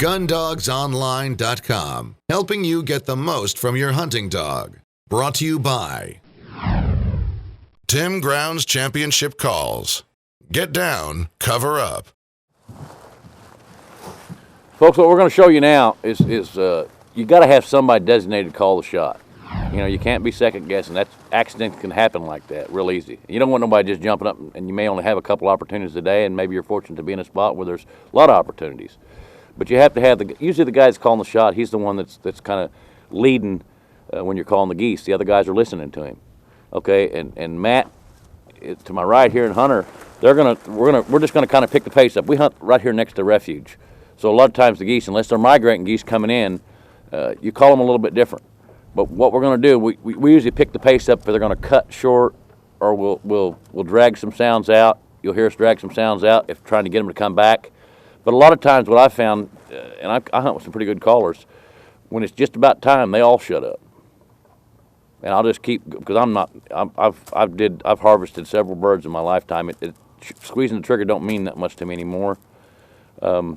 GunDogsOnline.com, helping you get the most from your hunting dog. Brought to you by Tim Grounds Championship Calls. Get down, cover up. Folks, what we're going to show you now is you got to have somebody designated to call the shot. You know, you can't be second guessing. That accidents can happen like that real easy. You don't want nobody just jumping up, and you may only have a couple opportunities a day, and maybe you're fortunate to be in a spot where there's a lot of opportunities. But you have to have usually the guy that's calling the shot, he's the one that's kind of leading when you're calling the geese. The other guys are listening to him. Okay, and Matt, to my right here, and Hunter, we're just gonna kind of pick the pace up. We hunt right here next to refuge, so a lot of times the geese, unless they're migrating geese coming in, you call them a little bit different. But what we're gonna do, we usually pick the pace up if they're gonna cut short, or we'll drag some sounds out. You'll hear us drag some sounds out if trying to get them to come back. But a lot of times what I found, and I hunt with some pretty good callers, when it's just about time, they all shut up. And I'll just keep, because I've harvested several birds in my lifetime. Squeezing the trigger don't mean that much to me anymore. And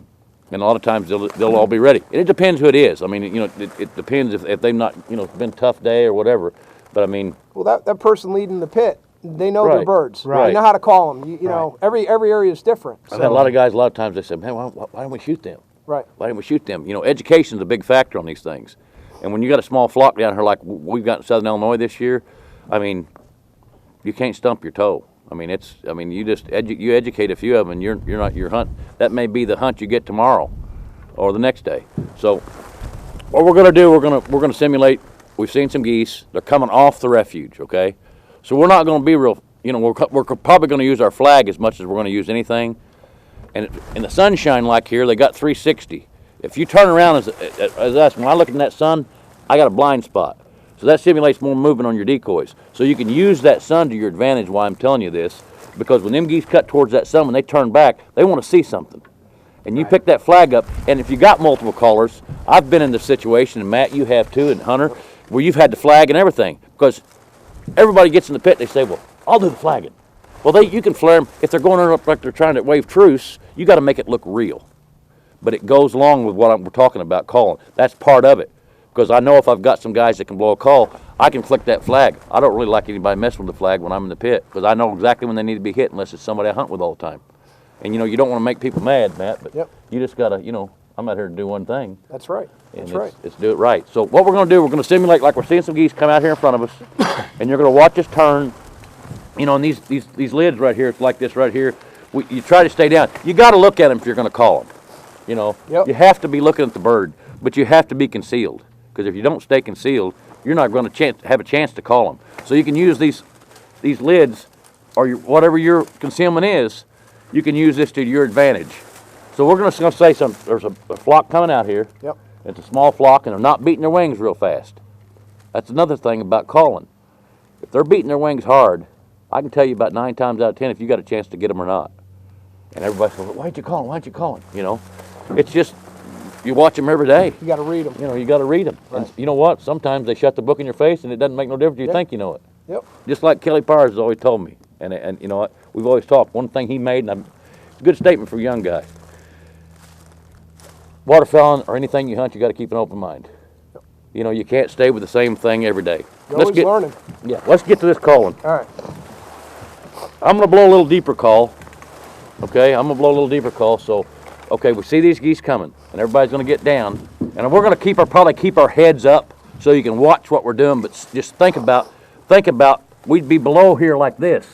a lot of times they'll all be ready. And it depends who it is. I mean, you know, it depends if they've not, you know, been a tough day or whatever. But I mean, well, that person leading the pit, they know right, their birds. right. They know how to call them. You know, every area is different. I've had a lot of guys. A lot of times they say, "Man, why don't we shoot them? Right. Why don't we shoot them?" You know, education's a big factor on these things. And when you got a small flock down here like we've got in Southern Illinois this year, I mean, you can't stump your toe. I mean, you just you educate a few of them, and you're not your hunt. That may be the hunt you get tomorrow, or the next day. So, what we're gonna do, we're gonna simulate. We've seen some geese. They're coming off the refuge. Okay, so we're not gonna be real. You know, we're probably gonna use our flag as much as we're gonna use anything. And in the sunshine like here, they got 360. If you turn around as us, when I look in that sun, I got a blind spot. So that simulates more movement on your decoys. So you can use that sun to your advantage why I'm telling you this, because when them geese cut towards that sun, when they turn back, they want to see something. And you pick that flag up, and if you got multiple callers, I've been in this situation, and Matt, you have too, and Hunter, where you've had the flag and everything, because everybody gets in the pit, they say, well, I'll do the flagging. Well, you can flare them. If they're going up like they're trying to wave truce, you got to make it look real. But it goes along with what we're talking about calling. That's part of it. Because I know if I've got some guys that can blow a call, I can flick that flag. I don't really like anybody messing with the flag when I'm in the pit, because I know exactly when they need to be hit unless it's somebody I hunt with all the time. And, you know, you don't want to make people mad, Matt, but you just got to, you know, I'm out here to do one thing. That's right. That's right. Let's do it right. So what we're going to do, we're going to simulate like we're seeing some geese come out here in front of us, and you're going to watch us turn. You know, and these lids right here, it's like this right here. You try to stay down. You got to look at them if you're going to call them. You know, you have to be looking at the bird, but you have to be concealed. Because if you don't stay concealed, you're not going to have a chance to call them. So you can use these lids, or whatever your concealment is, you can use this to your advantage. So we're going to say there's a flock coming out here. Yep. It's a small flock, and they're not beating their wings real fast. That's another thing about calling. If they're beating their wings hard, I can tell you about 9 times out of 10 if you got a chance to get them or not. And everybody says, why aren't you calling? Why aren't you calling? You know, it's just, you watch them every day. You got to read them. You know, you got to read them. Right. And you know what? Sometimes they shut the book in your face, and it doesn't make no difference. You think you know it. Yep. Just like Kelly Powers has always told me. And you know what? We've always talked. One thing he made, and good statement for a young guy. Waterfowling or anything you hunt, you got to keep an open mind. Yep. You know, you can't stay with the same thing every day. You're always learning. Yeah, let's get to this calling. All right. I'm going to blow a little deeper call. Okay, I'm going to blow a little deeper call. So, okay, we see these geese coming, and everybody's going to get down. And we're going to probably keep our heads up so you can watch what we're doing, but just think about, we'd be below here like this,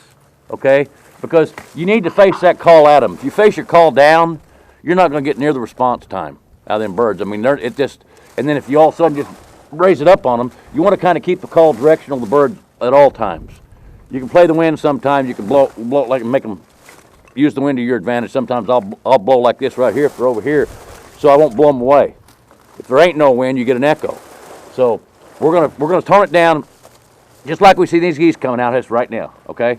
okay? Because you need to face that call at them. If you face your call down, you're not going to get near the response time out of them birds. I mean, and then if you all of a sudden just raise it up on them, you want to kind of keep the call directional of the bird at all times. You can play the wind sometimes. You can blow it like make them use the wind to your advantage. Sometimes I'll blow like this right here if they're over here, so I won't blow them away. If there ain't no wind, you get an echo. So we're gonna tone it down, just like we see these geese coming out us right now. Okay.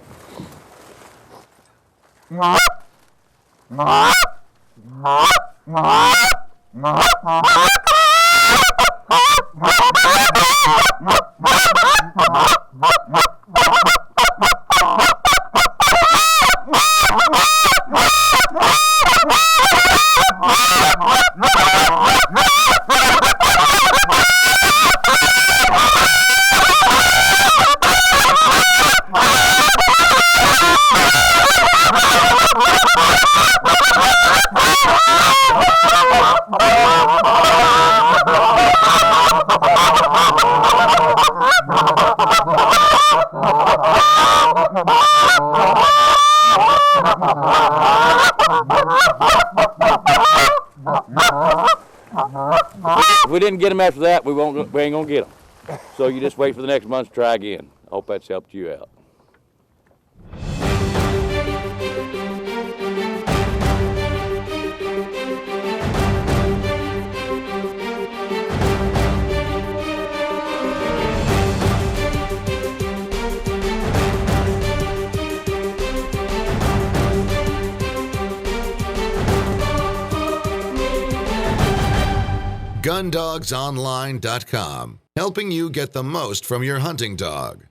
If we didn't get them after that, we ain't gonna get them. So you just wait for the next month to try again. I hope that's helped you out. GunDogsOnline.com, helping you get the most from your hunting dog.